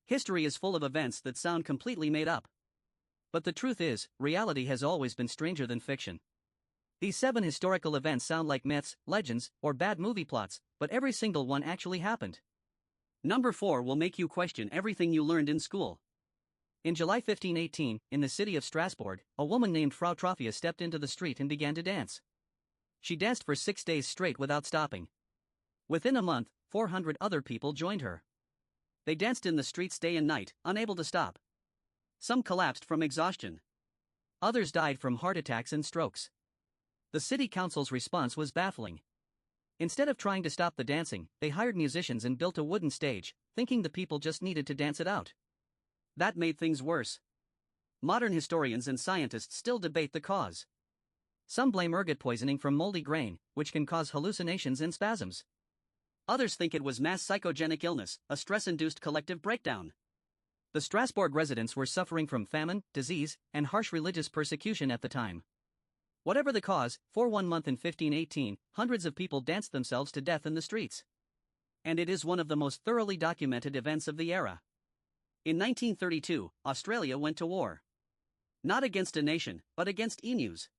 History is full of events that sound completely made up. But the truth is, reality has always been stranger than fiction. These 7 historical events sound like myths, legends, or bad movie plots, but every single one actually happened. Number 4 will make you question everything you learned in school. In July 1518, in the city of Strasbourg, a woman named Frau Trophia stepped into the street and began to dance. She danced for 6 days straight without stopping. Within a month, 400 other people joined her. They danced in the streets day and night, unable to stop. Some collapsed from exhaustion. Others died from heart attacks and strokes. The city council's response was baffling. Instead of trying to stop the dancing, they hired musicians and built a wooden stage, thinking the people just needed to dance it out. That made things worse. Modern historians and scientists still debate the cause. Some blame ergot poisoning from moldy grain, which can cause hallucinations and spasms. Others think it was mass psychogenic illness, a stress-induced collective breakdown. The Strasbourg residents were suffering from famine, disease, and harsh religious persecution at the time. Whatever the cause, for 1 month in 1518, hundreds of people danced themselves to death in the streets. And it is one of the most thoroughly documented events of the era. In 1932, Australia went to war. Not against a nation, but against emus.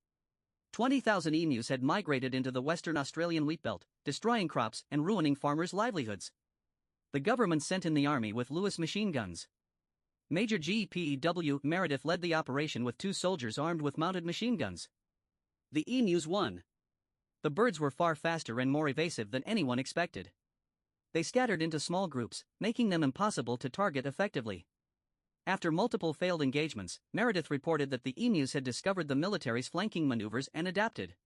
20,000 emus had migrated into the Western Australian wheat belt, destroying crops and ruining farmers' livelihoods. The government sent in the army with Lewis machine guns. Major G.P.E.W. Meredith led the operation with 2 soldiers armed with mounted machine guns. The emus won. The birds were far faster and more evasive than anyone expected. They scattered into small groups, making them impossible to target effectively. After multiple failed engagements, Meredith reported that the emus had discovered the military's flanking maneuvers and adapted.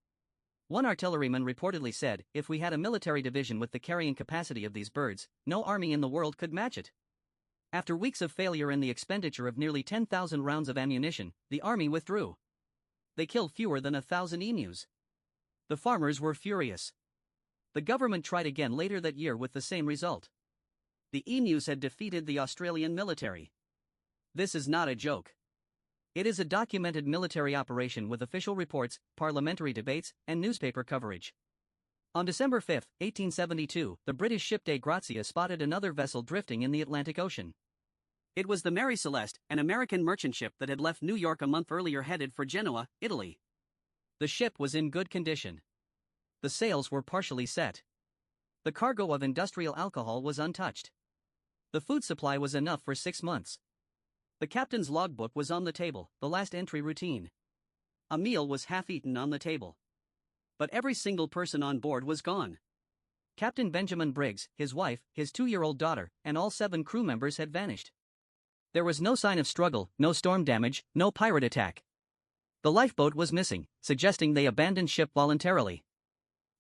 One artilleryman reportedly said, "If we had a military division with the carrying capacity of these birds, no army in the world could match it." After weeks of failure and the expenditure of nearly 10,000 rounds of ammunition, the army withdrew. They killed fewer than 1,000 emus. The farmers were furious. The government tried again later that year with the same result. The emus had defeated the Australian military. This is not a joke. It is a documented military operation with official reports, parliamentary debates, and newspaper coverage. On December 5, 1872, the British ship Dei Grazia spotted another vessel drifting in the Atlantic Ocean. It was the Mary Celeste, an American merchant ship that had left New York a month earlier headed for Genoa, Italy. The ship was in good condition. The sails were partially set. The cargo of industrial alcohol was untouched. The food supply was enough for 6 months. The captain's logbook was on the table, the last entry routine. A meal was half-eaten on the table. But every single person on board was gone. Captain Benjamin Briggs, his wife, his 2-year-old daughter, and all 7 crew members had vanished. There was no sign of struggle, no storm damage, no pirate attack. The lifeboat was missing, suggesting they abandoned ship voluntarily.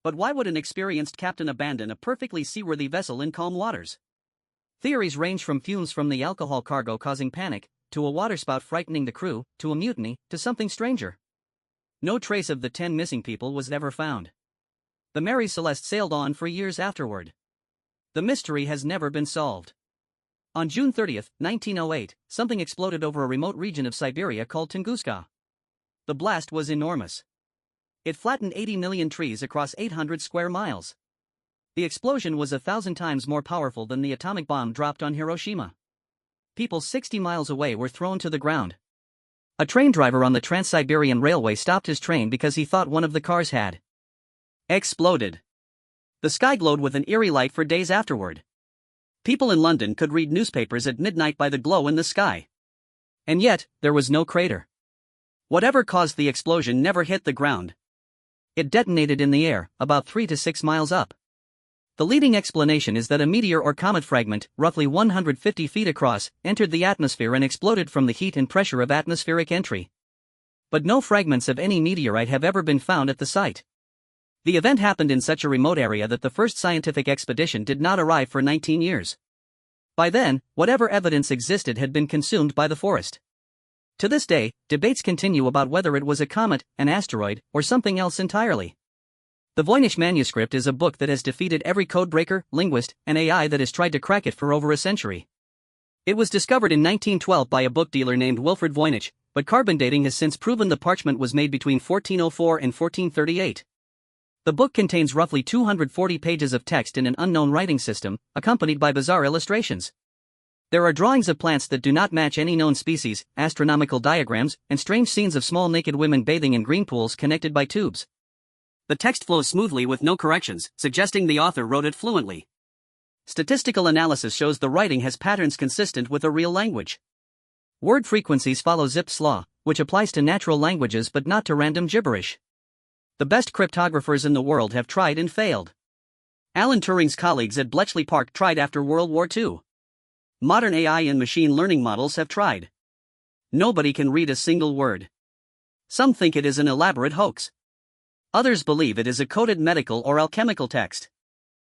But why would an experienced captain abandon a perfectly seaworthy vessel in calm waters? Theories range from fumes from the alcohol cargo causing panic, to a waterspout frightening the crew, to a mutiny, to something stranger. No trace of the 10 missing people was ever found. The Mary Celeste sailed on for years afterward. The mystery has never been solved. On June 30, 1908, something exploded over a remote region of Siberia called Tunguska. The blast was enormous. It flattened 80 million trees across 800 square miles. The explosion was 1,000 times more powerful than the atomic bomb dropped on Hiroshima. People 60 miles away were thrown to the ground. A train driver on the Trans-Siberian Railway stopped his train because he thought one of the cars had exploded. The sky glowed with an eerie light for days afterward. People in London could read newspapers at midnight by the glow in the sky. And yet, there was no crater. Whatever caused the explosion never hit the ground. It detonated in the air, about 3 to 6 miles up. The leading explanation is that a meteor or comet fragment, roughly 150 feet across, entered the atmosphere and exploded from the heat and pressure of atmospheric entry. But no fragments of any meteorite have ever been found at the site. The event happened in such a remote area that the first scientific expedition did not arrive for 19 years. By then, whatever evidence existed had been consumed by the forest. To this day, debates continue about whether it was a comet, an asteroid, or something else entirely. The Voynich manuscript is a book that has defeated every codebreaker, linguist, and AI that has tried to crack it for over a century. It was discovered in 1912 by a book dealer named Wilfred Voynich, but carbon dating has since proven the parchment was made between 1404 and 1438. The book contains roughly 240 pages of text in an unknown writing system, accompanied by bizarre illustrations. There are drawings of plants that do not match any known species, astronomical diagrams, and strange scenes of small naked women bathing in green pools connected by tubes. The text flows smoothly with no corrections, suggesting the author wrote it fluently. Statistical analysis shows the writing has patterns consistent with a real language. Word frequencies follow Zipf's law, which applies to natural languages but not to random gibberish. The best cryptographers in the world have tried and failed. Alan Turing's colleagues at Bletchley Park tried after World War II. Modern AI and machine learning models have tried. Nobody can read a single word. Some think it is an elaborate hoax. Others believe it is a coded medical or alchemical text.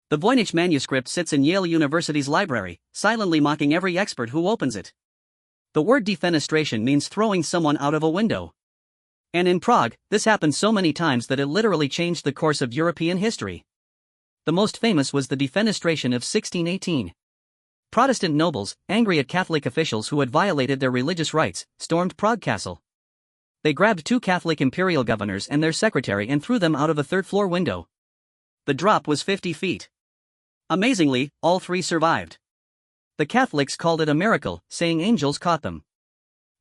The Voynich manuscript sits in Yale University's library, silently mocking every expert who opens it. The word defenestration means throwing someone out of a window. And in Prague, this happened so many times that it literally changed the course of European history. The most famous was the defenestration of 1618. Protestant nobles, angry at Catholic officials who had violated their religious rights, stormed Prague Castle. They grabbed 2 Catholic imperial governors and their secretary and threw them out of a 3rd-floor window. The drop was 50 feet. Amazingly, all 3 survived. The Catholics called it a miracle, saying angels caught them.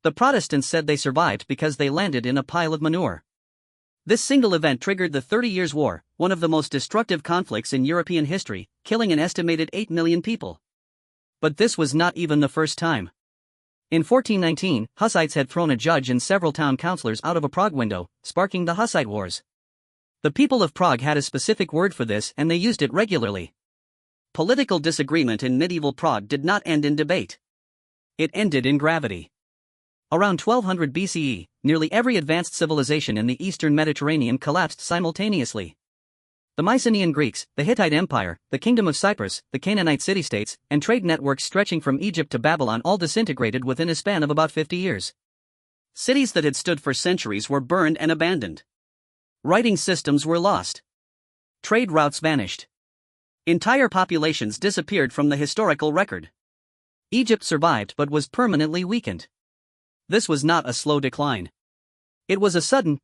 The Protestants said they survived because they landed in a pile of manure. This single event triggered the 30 Years' War, one of the most destructive conflicts in European history, killing an estimated 8 million people. But this was not even the first time. In 1419, Hussites had thrown a judge and several town councillors out of a Prague window, sparking the Hussite Wars. The people of Prague had a specific word for this and they used it regularly. Political disagreement in medieval Prague did not end in debate. It ended in gravity. Around 1200 BCE, nearly every advanced civilization in the eastern Mediterranean collapsed simultaneously. The Mycenaean Greeks, the Hittite Empire, the Kingdom of Cyprus, the Canaanite city-states, and trade networks stretching from Egypt to Babylon all disintegrated within a span of about 50 years. Cities that had stood for centuries were burned and abandoned. Writing systems were lost. Trade routes vanished. Entire populations disappeared from the historical record. Egypt survived but was permanently weakened. This was not a slow decline. It was a sudden,